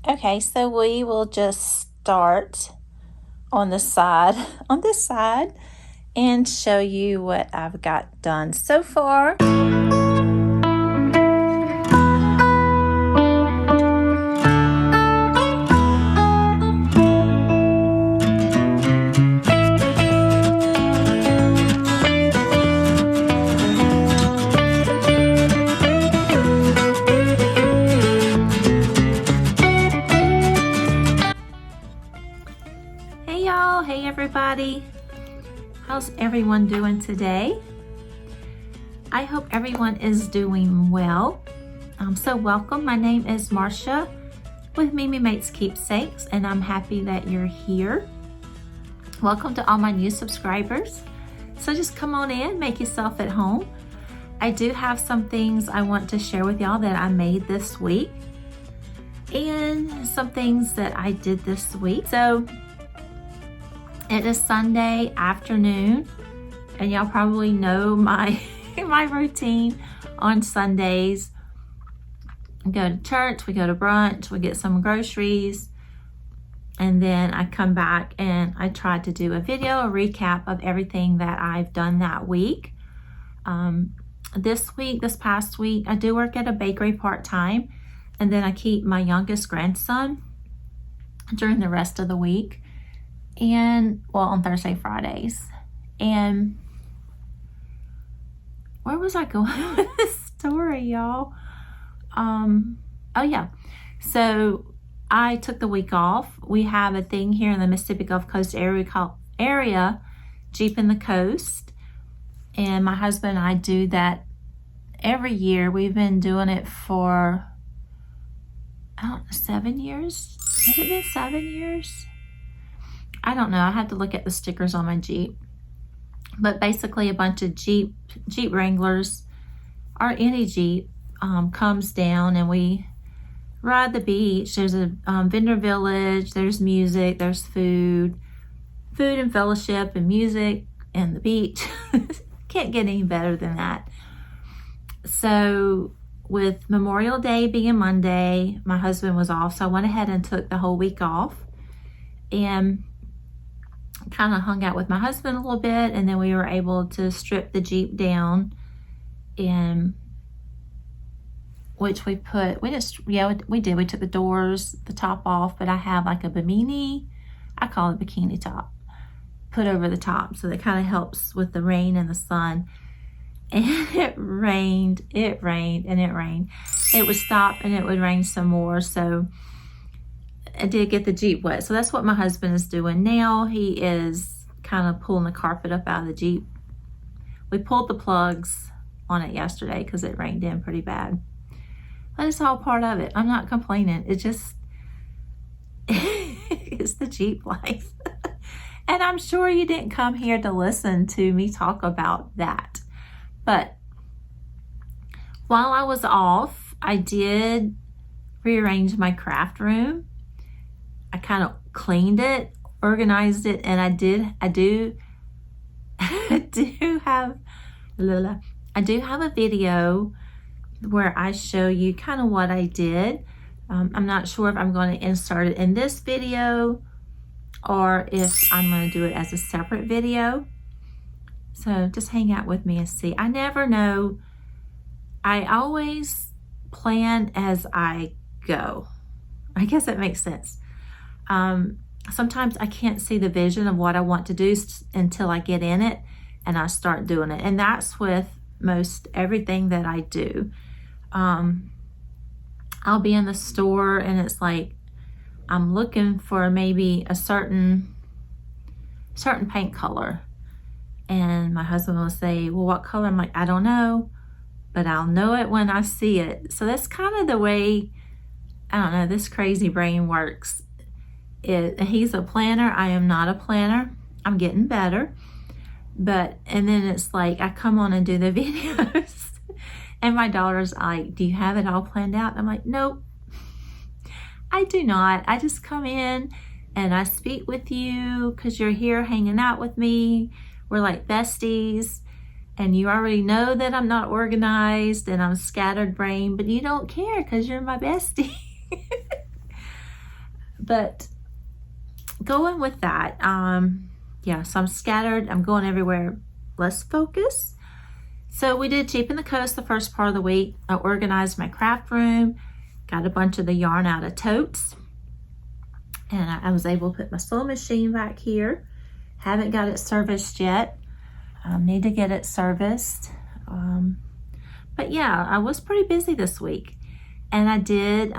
Okay, so we will just start on the side, on this side, and show you what I've got done so far. Hey y'all, hey everybody. How's everyone doing today? I hope everyone is doing well. So welcome, my name is Marcia with Mimimakeskeepsakes, and I'm happy that you're here. Welcome to all my new subscribers. So just come on in, make yourself at home. I do have some things I want to share with y'all that I made this week and some things that I did this week. So it is Sunday afternoon, and y'all probably know my my routine on Sundays. We go to church, we go to brunch, we get some groceries, and then I come back and I try to do a video, a recap of everything that I've done that week. This past week, I do work at a bakery part-time, and then I keep my youngest grandson during the rest of the week. And well, on Thursday, Fridays. And where was I going with this story, y'all? Oh yeah. So I took the week off. We have a thing here in the Mississippi Gulf Coast area called Jeep in the Coast. And my husband and I do that every year. We've been doing it for, I don't know, 7 years? Has it been 7 years? I don't know. I have to look at the stickers on my Jeep. But basically a bunch of Jeep Wranglers or any Jeep comes down and we ride the beach. There's a vendor village. There's music. There's food and fellowship and music and the beach. Can't get any better than that. So with Memorial Day being Monday, my husband was off. So I went ahead and took the whole week off and kind of hung out with my husband a little bit, and then we were able to strip the Jeep down, and which we did. We took the doors, the top off, but I have like a bimini, I call it bikini top, put over the top, so that kind of helps with the rain and the sun. And it rained, and it rained. It would stop and it would rain some more, so I did get the Jeep wet. So that's what my husband is doing now. He is kind of pulling the carpet up out of the Jeep. We pulled the plugs on it yesterday because it rained in pretty bad. But it's all part of it. I'm not complaining. It just, it's the Jeep life. And I'm sure you didn't come here to listen to me talk about that. But while I was off, I did rearrange my craft room. I kind of cleaned it, organized it, and I do have a video where I show you kind of what I did. I'm not sure if I'm going to insert it in this video or if I'm going to do it as a separate video. So just hang out with me and see. I never know. I always plan as I go. I guess that makes sense. Sometimes I can't see the vision of what I want to do until I get in it and I start doing it. And that's with most everything that I do. I'll be in the store and it's like I'm looking for maybe a certain paint color. And my husband will say, well, what color? I'm like, I don't know, but I'll know it when I see it. So that's kind of the way, I don't know, this crazy brain works. He's a planner. I am not a planner. I'm getting better. And then it's like I come on and do the videos and my daughter's like, do you have it all planned out? I'm like, nope, I do not. I just come in and I speak with you because you're here hanging out with me. We're like besties, and you already know that I'm not organized and I'm scattered brain, but you don't care because you're my bestie. But going with that, yeah, so I'm scattered, I'm going everywhere. Let's focus. So we did Cheap in the Coast the first part of the week. I organized my craft room, got a bunch of the yarn out of totes, and I was able to put my sewing machine back here. Haven't got it serviced yet. Need to get it serviced. But yeah, I was pretty busy this week. And I did,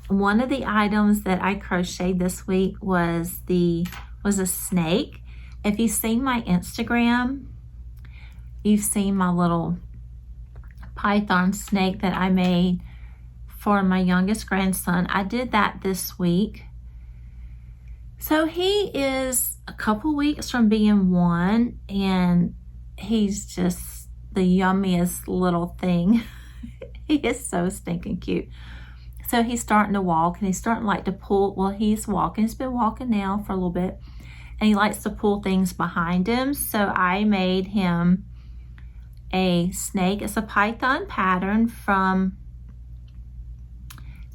one of the items that I crocheted this week was a snake. If you've seen my Instagram, you've seen my little python snake that I made for my youngest grandson. I did that this week. So he is a couple weeks from being 1, and he's just the yummiest little thing. He is so stinking cute. So he's starting to walk, and he's starting like to pull. Well, he's walking. He's been walking now for a little bit, and he likes to pull things behind him. So I made him a snake. It's a python pattern from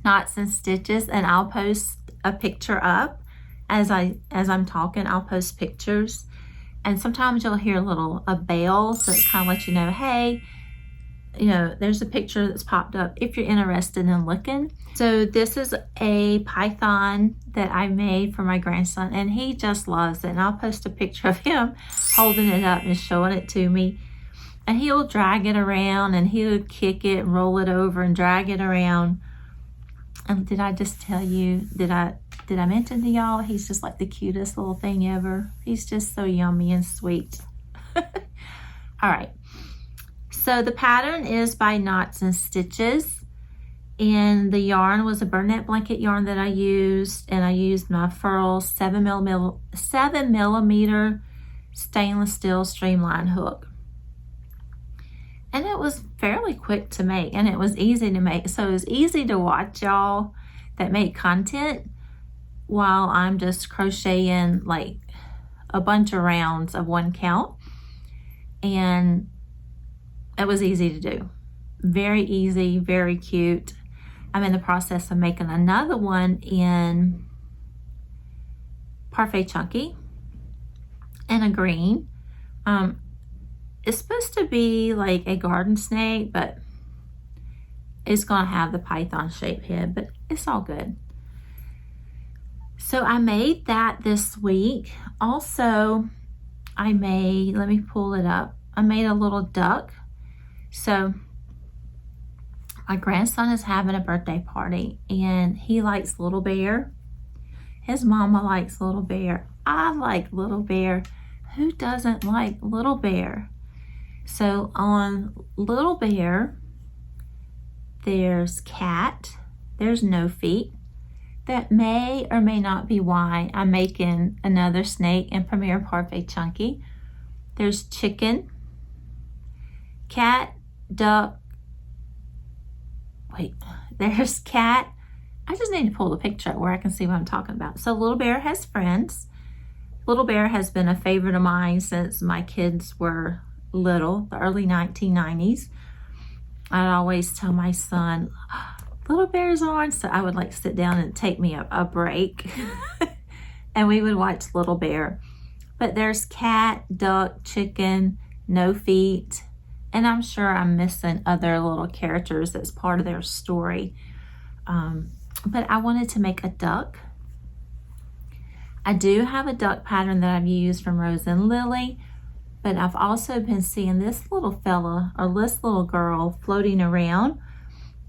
Knots and Stitches, and I'll post a picture up as I'm talking. I'll post pictures, and sometimes you'll hear a bell, so it kind of lets you know, hey, you know, there's a picture that's popped up if you're interested in looking. So this is a python that I made for my grandson, and he just loves it. And I'll post a picture of him holding it up and showing it to me. And he'll drag it around, and he'll kick it and roll it over and drag it around. And did I just tell you, did I mention to y'all, he's just like the cutest little thing ever. He's just so yummy and sweet. All right. So the pattern is by Knots and Stitches, and the yarn was a Burnett blanket yarn that I used, and I used my Furl 7mm stainless steel streamline hook. And it was fairly quick to make, and it was easy to make. So it was easy to watch y'all that make content while I'm just crocheting like a bunch of rounds of one count. And it was easy to do. Very easy, very cute. I'm in the process of making another one in Parfait Chunky and a green. It's supposed to be like a garden snake, but it's gonna have the python shaped head, but it's all good. So I made that this week. Also, I made, let me pull it up. I made a little duck. So my grandson is having a birthday party, and he likes Little Bear. His mama likes Little Bear. I like Little Bear. Who doesn't like Little Bear? So on Little Bear, there's Cat, there's No Feet. That may or may not be why I'm making another snake in Premier Parfait Chunky. There's Chicken, Cat, Duck, wait, there's Cat. I just need to pull the picture up where I can see what I'm talking about. So Little Bear has friends. Little Bear has been a favorite of mine since my kids were little, the early 1990s. I'd always tell my son, Little Bear's on, so I would like sit down and take me a break and we would watch Little Bear. But there's Cat, Duck, Chicken, No Feet, and I'm sure I'm missing other little characters that's part of their story. But I wanted to make a duck. I do have a duck pattern that I've used from Rose and Lily, but I've also been seeing this little fella or this little girl floating around.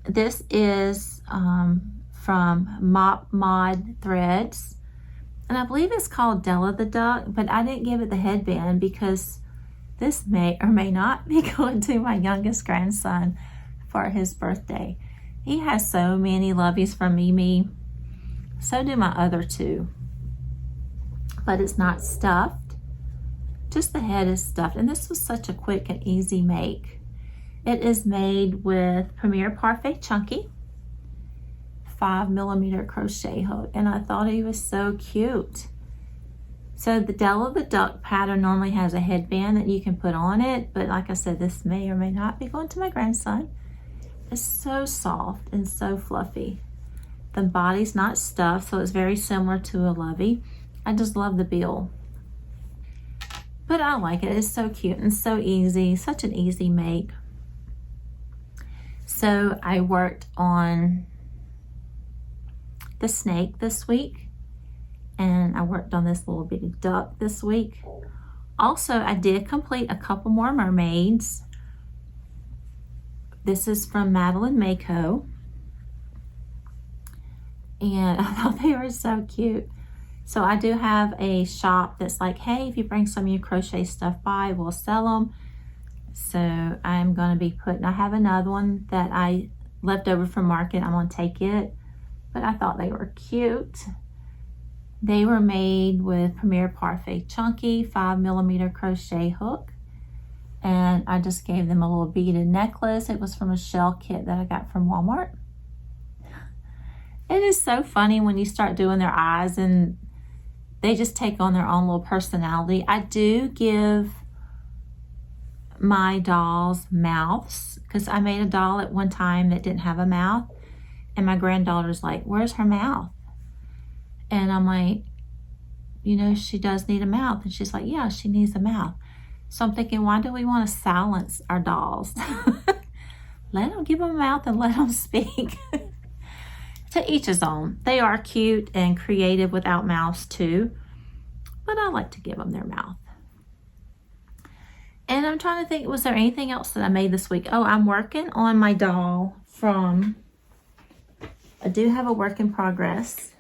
This is from Mop Mod Threads, and I believe it's called Della the Duck, but I didn't give it the headband because this may or may not be going to my youngest grandson for his birthday. He has so many lovies from Mimi. So do my other two. But it's not stuffed. Just the head is stuffed. And this was such a quick and easy make. It is made with Premier Parfait Chunky 5mm crochet hook. And I thought he was so cute. So the Della the Duck pattern normally has a headband that you can put on it. But like I said, this may or may not be going to my grandson. It's so soft and so fluffy. The body's not stuffed, so it's very similar to a lovey. I just love the bill. But I like it. It's so cute and so easy. Such an easy make. So I worked on the snake this week. And I worked on this little bitty duck this week. Also, I did complete a couple more mermaids. This is from Madeline Mako. And I thought they were so cute. So I do have a shop that's like, hey, if you bring some of your crochet stuff by, we'll sell them. So I'm going to be I have another one that I left over from market. I'm going to take it. But I thought they were cute. They were made with Premier Parfait Chunky 5mm crochet hook. And I just gave them a little beaded necklace. It was from a shell kit that I got from Walmart. It is so funny when you start doing their eyes and they just take on their own little personality. I do give my dolls mouths because I made a doll at one time that didn't have a mouth. And my granddaughter's like, where's her mouth? And I'm like, you know, she does need a mouth. And she's like, yeah, she needs a mouth. So I'm thinking, why do we want to silence our dolls? Let them give them a mouth and let them speak. To each his own. They are cute and creative without mouths too. But I like to give them their mouth. And I'm trying to think, was there anything else that I made this week? Oh, I'm working on my doll from, I do have a work in progress.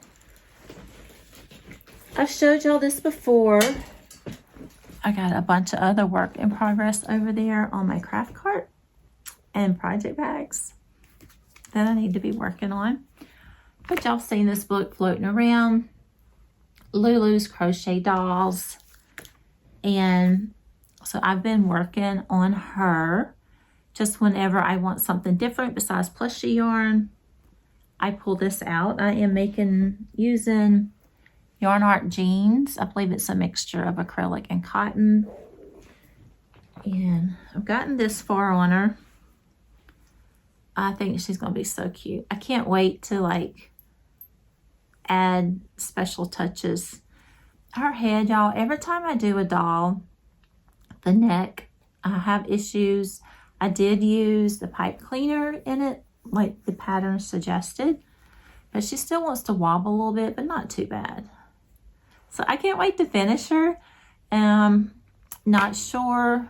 I've showed y'all this before. I got a bunch of other work in progress over there on my craft cart and project bags that I need to be working on. But y'all seen this book floating around, Lulu's Crochet Dolls. And so I've been working on her just whenever I want something different besides plushie yarn. I pull this out. I am using Yarn Art jeans. I believe it's a mixture of acrylic and cotton. And I've gotten this far on her. I think she's going to be so cute. I can't wait to like add special touches. Her head, y'all, every time I do a doll, the neck, I have issues. I did use the pipe cleaner in it, like the pattern suggested. But she still wants to wobble a little bit, but not too bad. So I can't wait to finish her. Not sure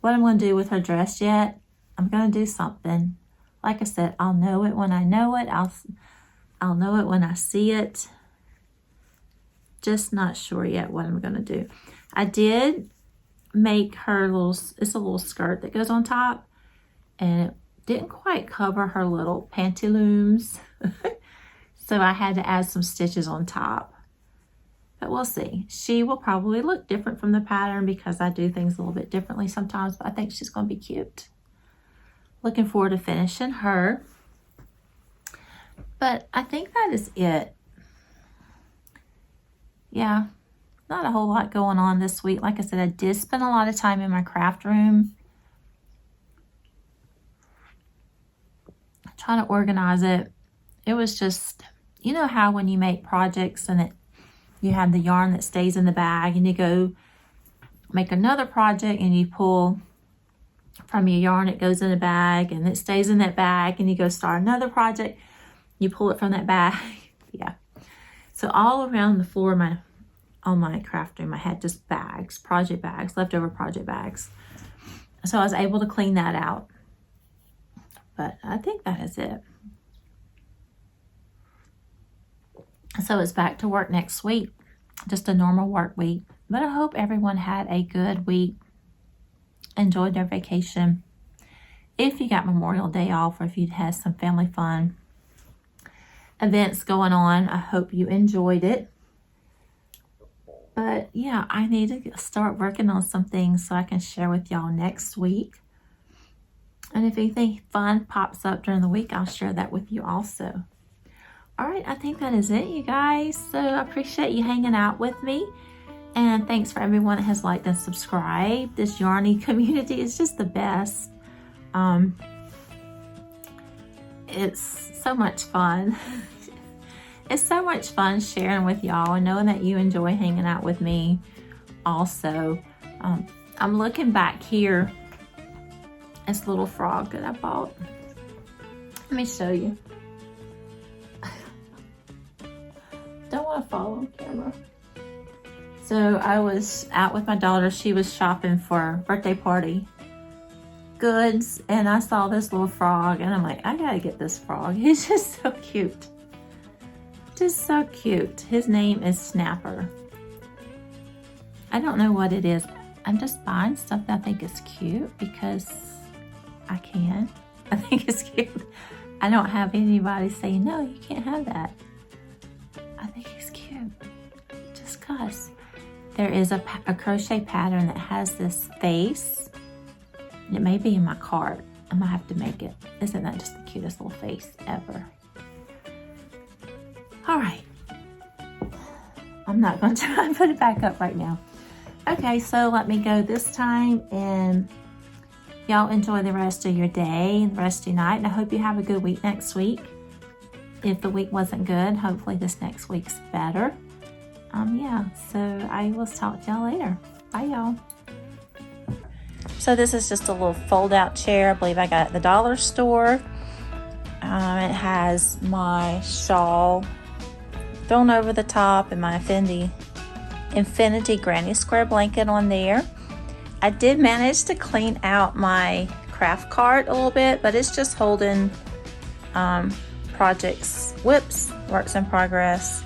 what I'm going to do with her dress yet. I'm going to do something. Like I said, I'll know it when I know it. I'll know it when I see it. Just not sure yet what I'm going to do. I did make her it's a little skirt that goes on top. And it didn't quite cover her little pantaloons. So I had to add some stitches on top. But we'll see. She will probably look different from the pattern because I do things a little bit differently sometimes. But I think she's going to be cute. Looking forward to finishing her. But I think that is it. Yeah, not a whole lot going on this week. Like I said, I did spend a lot of time in my craft room. Trying to organize it. It was just, you know how when you make projects and you have the yarn that stays in the bag and you go make another project and you pull from your yarn, it goes in a bag and it stays in that bag and you go start another project, you pull it from that bag. Yeah. So all around the floor on my craft room, I had just bags, project bags, leftover project bags. So I was able to clean that out. But I think that is it. So it's back to work next week. Just a normal work week. But I hope everyone had a good week. Enjoyed their vacation. If you got Memorial Day off or if you had some family fun events going on, I hope you enjoyed it. But yeah, I need to start working on some things so I can share with y'all next week. And if anything fun pops up during the week, I'll share that with you also. All right, I think that is it, you guys. So I appreciate you hanging out with me. And thanks for everyone that has liked and subscribed. This Yarny community is just the best. It's so much fun. It's so much fun sharing with y'all and knowing that you enjoy hanging out with me also. I'm looking back here. This little frog that I bought. Let me show you. Don't want to fall on camera. So I was out with my daughter. She was shopping for a birthday party goods, and I saw this little frog, and I'm like, I gotta get this frog. He's just so cute. Just so cute. His name is Snapper. I don't know what it is. I'm just buying stuff that I think is cute because I can. I think it's cute. I don't have anybody saying, no, you can't have that. I think it's cute. Just cause. There is a crochet pattern that has this face. It may be in my cart. I'm gonna have to make it. Isn't that just the cutest little face ever? All right. I'm not gonna try and put it back up right now. Okay, so let me go this time, and y'all enjoy the rest of your day and the rest of your night. And I hope you have a good week next week. If the week wasn't good, hopefully this next week's better. Yeah, so I will talk to y'all later. Bye, y'all. So this is just a little fold-out chair. I believe I got it at the dollar store. It has my shawl thrown over the top and my Infinity Granny Square blanket on there. I did manage to clean out my craft cart a little bit, but it's just holding projects, whips, works in progress.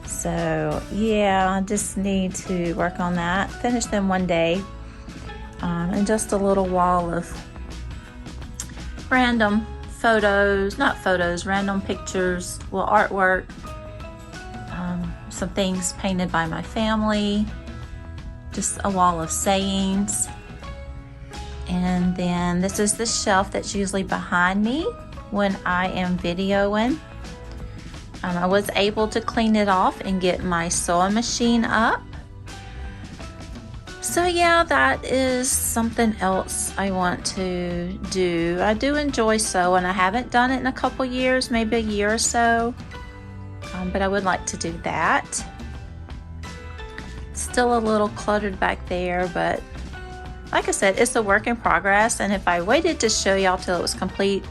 So yeah, I just need to work on that, finish them one day. And just a little wall of random photos, not photos, random pictures, well, artwork, some things painted by my family, just a wall of sayings. And then this is the shelf that's usually behind me when I am videoing. I was able to clean it off and get my sewing machine up. So yeah, that is something else I want to do. I do enjoy sewing. I haven't done it in a couple years, maybe a year or so, but I would like to do that. Still a little cluttered back there, but like I said, it's a work in progress, and if I waited to show y'all till it was complete,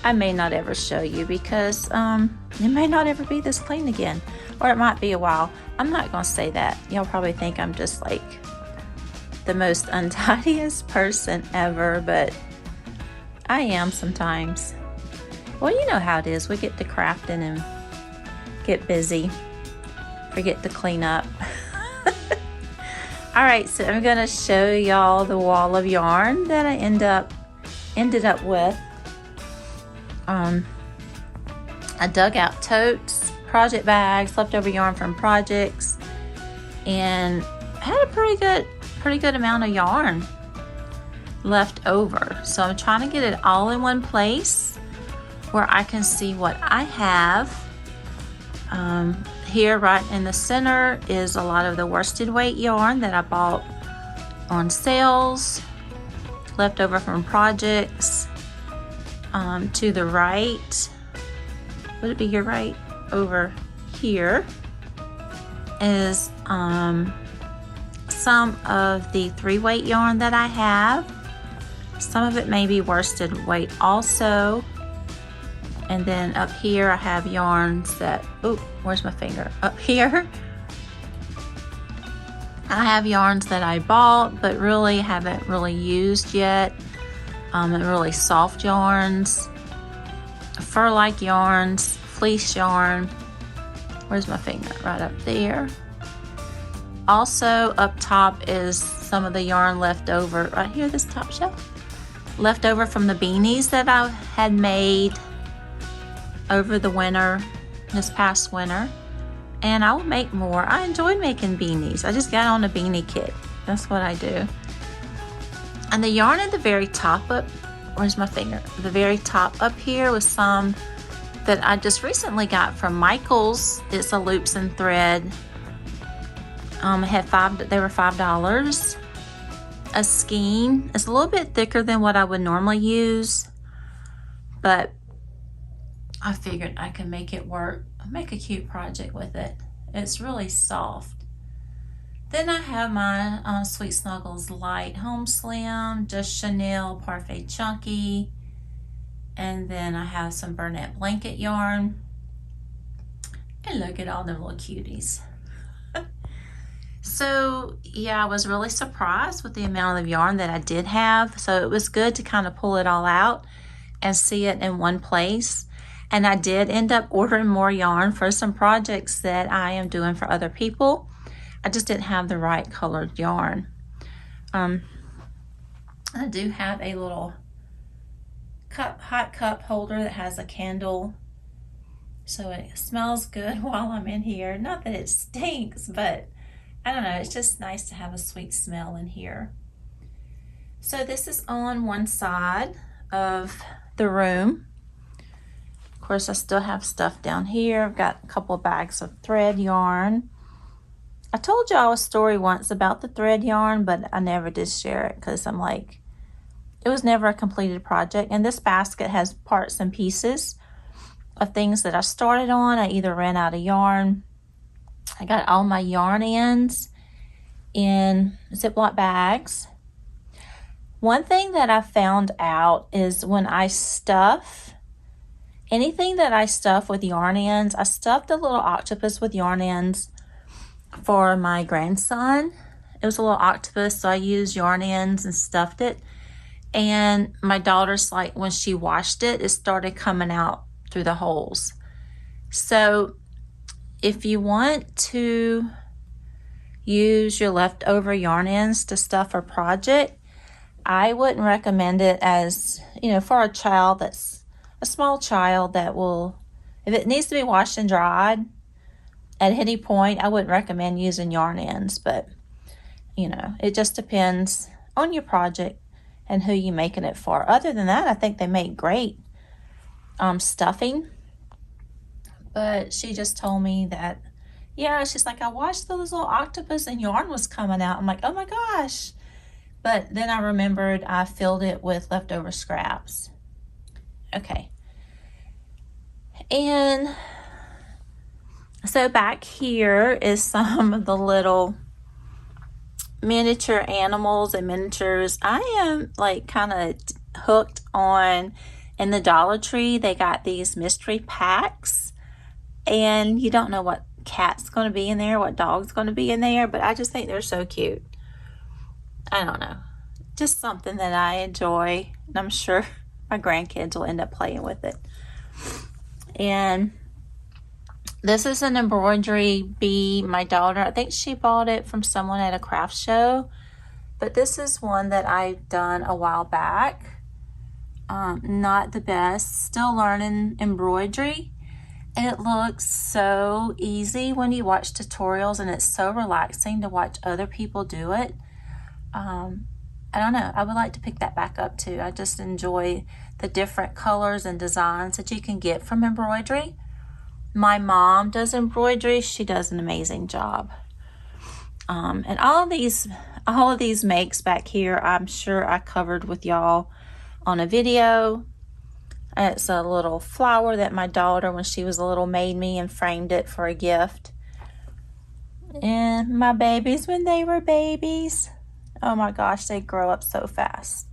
I may not ever show you because it may not ever be this clean again, or it might be a while. I'm not gonna say that. Y'all probably think I'm just like the most untidiest person ever, but I am sometimes. Well, you know how it is. We get to crafting and get busy, forget to clean up. All right, so I'm gonna show y'all the wall of yarn that I ended up with. I dug out totes, project bags, leftover yarn from projects, and had a pretty good amount of yarn left over. So I'm trying to get it all in one place where I can see what I have. Here right in the center is a lot of the worsted weight yarn that I bought on sales, left over from projects. To the right, would it be here right over here, is some of the 3-weight yarn that I have. Some of it may be worsted weight also. And then up here I have yarns that, oh, where's my finger? Up here I have yarns that I bought but really haven't really used yet. And really soft yarns, fur-like yarns, fleece yarn. Where's my finger? Right up there. Also up top is some of the yarn left over right here, this top shelf, left over from the beanies that I had made over the winter, this past winter. And I will make more. I enjoy making beanies. I just got on a beanie kit. That's what I do. And the yarn at the very top up, where's my finger? The very top up here was some that I just recently got from Michael's. It's a loops and thread. They were $5. A skein. It's a little bit thicker than what I would normally use, but I figured I could make it work make a cute project with it. It's really soft. Then I have my Sweet Snuggles Light Home Slim, just Chanel Parfait Chunky. And then I have some Burnett Blanket yarn. And look at all them little cuties. So yeah, I was really surprised with the amount of yarn that I did have. So it was good to kind of pull it all out and see it in one place. And I did end up ordering more yarn for some projects that I am doing for other people. I just didn't have the right colored yarn. I do have a little hot cup holder that has a candle, so it smells good while I'm in here. Not that it stinks, but I don't know, it's just nice to have a sweet smell in here. So this is on one side of the room. Of course, I still have stuff down here. I've got a couple of bags of thread yarn. I told y'all a story once about the thread yarn, but I never did share it because I'm like, it was never a completed project. And this basket has parts and pieces of things that I started on. I either ran out of yarn. I got all my yarn ends in Ziploc bags. One thing that I found out is when I stuff, anything that I stuff with yarn ends, I stuffed a little octopus with yarn ends for my grandson. It was a little octopus, so I used yarn ends and stuffed it. And my daughter's like, when she washed it, it started coming out through the holes. So if you want to use your leftover yarn ends to stuff a project, I wouldn't recommend it as, you know, for a child that's a small child that will, if it needs to be washed and dried at any point, I wouldn't recommend using yarn ends. But, you know, it just depends on your project and who you're making it for. Other than that, I think they make great stuffing. But she just told me that, yeah, she's like, I watched those little octopus and yarn was coming out. I'm like, oh my gosh. But then I remembered I filled it with leftover scraps. Okay. And so back here is some of the little miniature animals and miniatures. I am like kind of hooked on, in the Dollar Tree, they got these mystery packs. And you don't know what cat's going to be in there, what dog's going to be in there, but I just think they're so cute. I don't know. Just something that I enjoy, and I'm sure my grandkids will end up playing with it. And this is an embroidery bee. My daughter, I think she bought it from someone at a craft show, but this is one that I've done a while back. Not the best. Still learning embroidery. It looks so easy when you watch tutorials, and it's so relaxing to watch other people do it. I don't know. I would like to pick that back up too. I just enjoy the different colors and designs that you can get from embroidery. My mom does embroidery. She does an amazing job. And all of these makes back here, I'm sure I covered with y'all on a video. It's a little flower that my daughter, when she was a little, made me and framed it for a gift. And my babies, when they were babies, oh my gosh, they grow up so fast.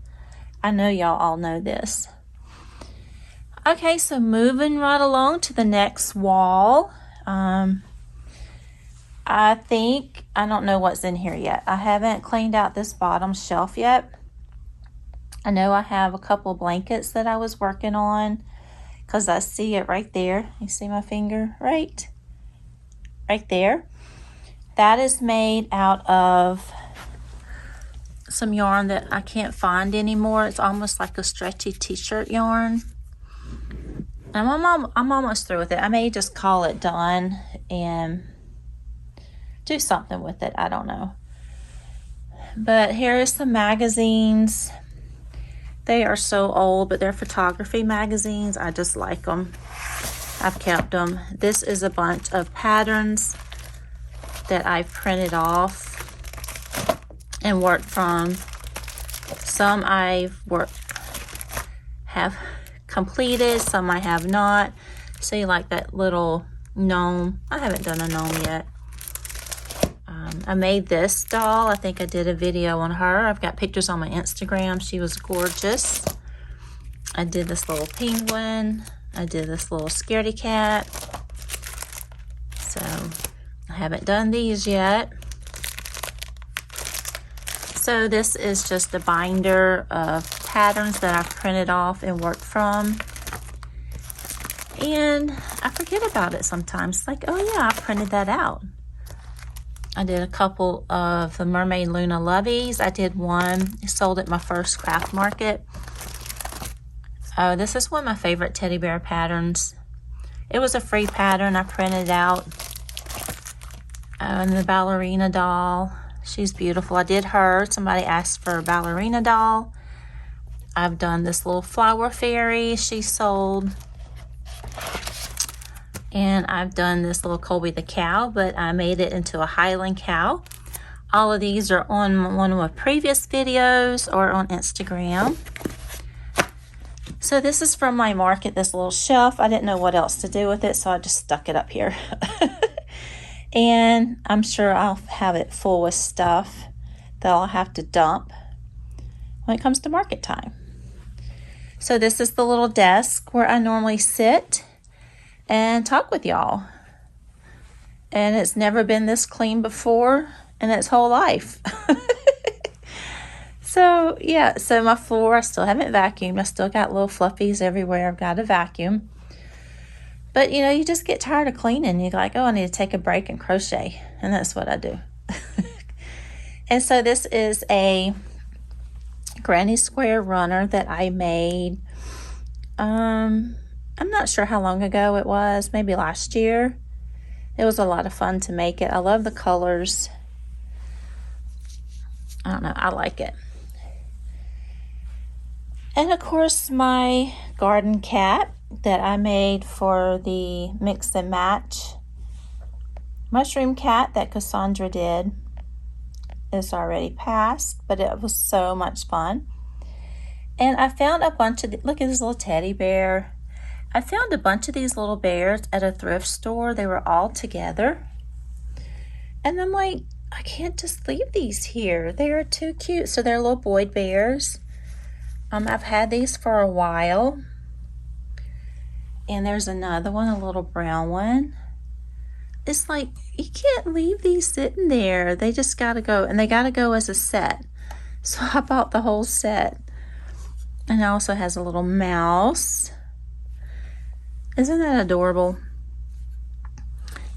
I know y'all all know this. Okay, so moving right along to the next wall. I don't know what's in here yet. I haven't cleaned out this bottom shelf yet. I know I have a couple blankets that I was working on because I see it right there. You see my finger? Right there. That is made out of some yarn that I can't find anymore. It's almost like a stretchy t-shirt yarn. And I'm almost through with it. I may just call it done and do something with it. I don't know. But here is some magazines. They are so old, but they're photography magazines. I just like them. I've kept them. This is a bunch of patterns that I've printed off and worked from. Some have completed, some I have not. See, like that little gnome. I haven't done a gnome yet. I made this doll. I think I did a video on her. I've got pictures on my Instagram. She was gorgeous. I did this little penguin. I did this little scaredy cat. So I haven't done these yet. So this is just a binder of patterns that I've printed off and worked from. And I forget about it sometimes. It's like, oh yeah, I printed that out. I did a couple of the Mermaid Luna Loveys. I did one, sold at my first craft market. Oh, this is one of my favorite teddy bear patterns. It was a free pattern I printed out. And the ballerina doll. She's beautiful. I did her. Somebody asked for a ballerina doll. I've done this little flower fairy she sold. And I've done this little Colby the cow, but I made it into a Highland cow. All of these are on one of my previous videos or on Instagram. So this is from my market, this little shelf. I didn't know what else to do with it, so I just stuck it up here. And I'm sure I'll have it full with stuff that I'll have to dump when it comes to market time. So this is the little desk where I normally sit and talk with y'all. And it's never been this clean before in its whole life. So yeah, so my floor, I still haven't vacuumed. I still got little fluffies everywhere. I've got to vacuum. But you know, you just get tired of cleaning. You're like, oh, I need to take a break and crochet. And that's what I do. And so this is a granny square runner that I made. I'm not sure how long ago it was, maybe last year. It was a lot of fun to make it. I love the colors. I don't know, I like it. And of course, my garden cat that I made for the mix and match mushroom cat that Cassandra did is already passed, but it was so much fun. And I found a bunch of, look at this little teddy bear. I found a bunch of these little bears at a thrift store. They were all together. And I'm like, I can't just leave these here. They are too cute. So they're little boy bears. I've had these for a while. And there's another one, a little brown one. It's like, you can't leave these sitting there. They just gotta go, and they gotta go as a set. So I bought the whole set. And it also has a little mouse. Isn't that adorable?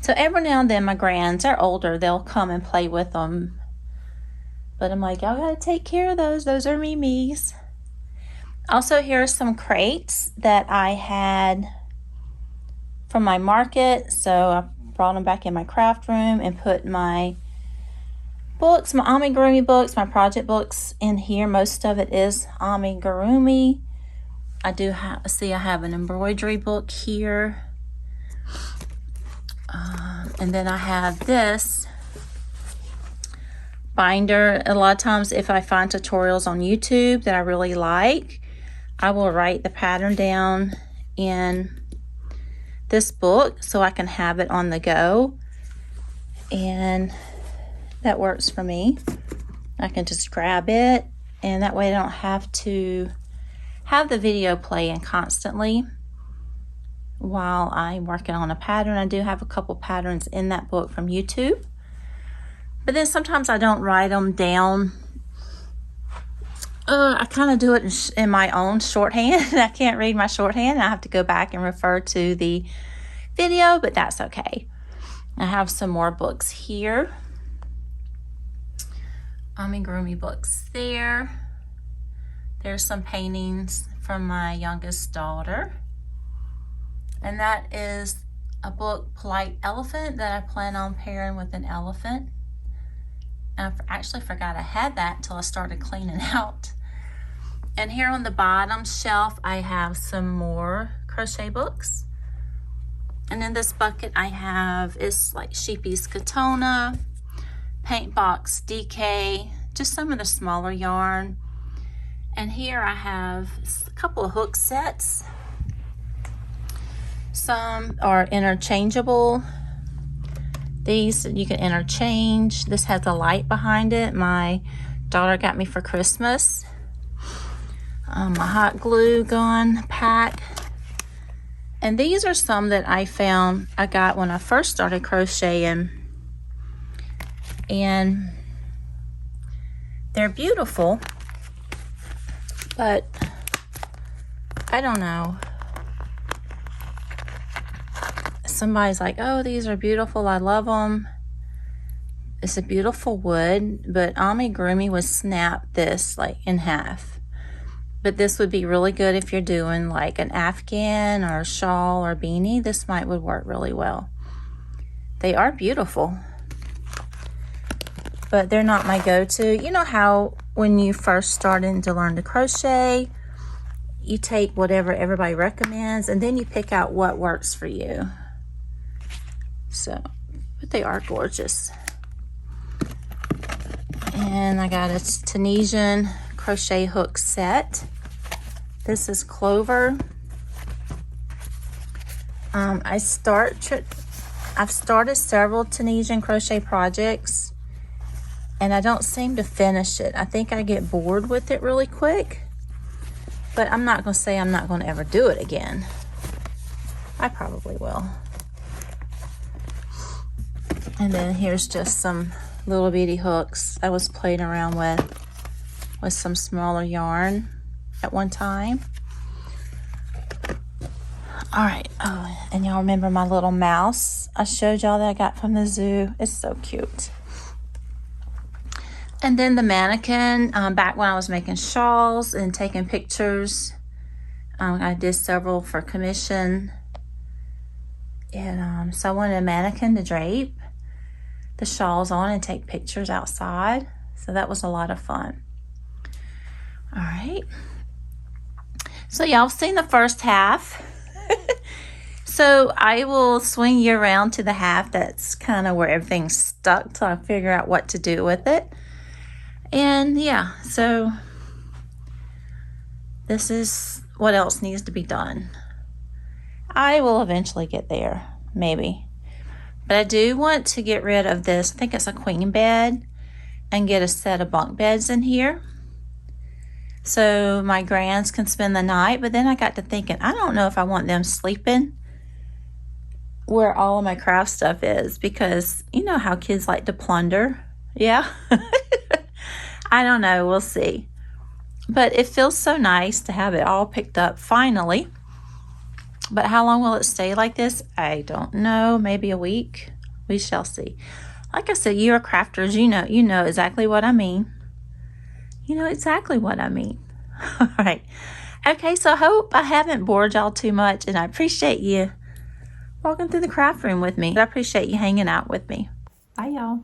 So every now and then my grands are older, they'll come and play with them. But I'm like, y'all gotta take care of those. Those are Mimi's. Also, here are some crates that I had from my market. So I brought them back in my craft room and put my books, my amigurumi books, my project books in here. Most of it is amigurumi. I do see I have an embroidery book here. And then I have this binder. A lot of times if I find tutorials on YouTube that I really like, I will write the pattern down in this book so I can have it on the go. And that works for me. I can just grab it, and that way I don't have to have the video playing constantly while I'm working on a pattern. I do have a couple patterns in that book from YouTube, but then sometimes I don't write them down. I kind of do it in my own shorthand. I can't read my shorthand. I have to go back and refer to the video, but that's okay. I have some more books here. Amigurumi books there. There's some paintings from my youngest daughter. And that is a book, Polite Elephant, that I plan on pairing with an elephant. And I actually forgot I had that until I started cleaning out. And here on the bottom shelf, I have some more crochet books. And in this bucket I have, it's like Sheepy's Katona, Paint Box DK, just some of the smaller yarn. And here I have a couple of hook sets. some are interchangeable. These you can interchange. This has a light behind it. My daughter got me for Christmas. A hot glue gun pack. And these are some that I found I got when I first started crocheting. And they're beautiful, but I don't know. Somebody's like, oh, these are beautiful, I love them. It's a beautiful wood, but amigurumi would snap this like in half. But this would be really good if you're doing like an afghan or a shawl or beanie. This would work really well. They are beautiful, but they're not my go-to. You know how when you first starting to learn to crochet, you take whatever everybody recommends and then you pick out what works for you. So, but they are gorgeous. And I got a Tunisian crochet hook set. This is Clover. I've started several Tunisian crochet projects and I don't seem to finish it. I think I get bored with it really quick, but I'm not going to say I'm not going to ever do it again. I probably will. And then here's just some little bitty hooks I was playing around with some smaller yarn at one time. All right. Oh, and y'all remember my little mouse I showed y'all that I got from the zoo? It's so cute. And then the mannequin, back when I was making shawls and taking pictures, I did several for commission. And so I wanted a mannequin to drape the shawls on and take pictures outside. So that was a lot of fun. All right. So y'all seen the first half. So I will swing you around to the half that's kind of where everything's stuck till I figure out what to do with it. And yeah, so this is what else needs to be done. I will eventually get there, maybe. But I do want to get rid of this, I think it's a queen bed, and get a set of bunk beds in here. So my grands can spend the night. But then I got to thinking, I don't know if I want them sleeping where all of my craft stuff is, because you know how kids like to plunder. Yeah. I don't know, we'll see. But it feels so nice to have it all picked up finally. But how long will it stay like this? I don't know, maybe a week. We shall see. Like I said, you are crafters, you know exactly what I mean. You know exactly what I mean. All right. Okay, so I hope I haven't bored y'all too much, and I appreciate you walking through the craft room with me. I appreciate you hanging out with me. Bye, y'all.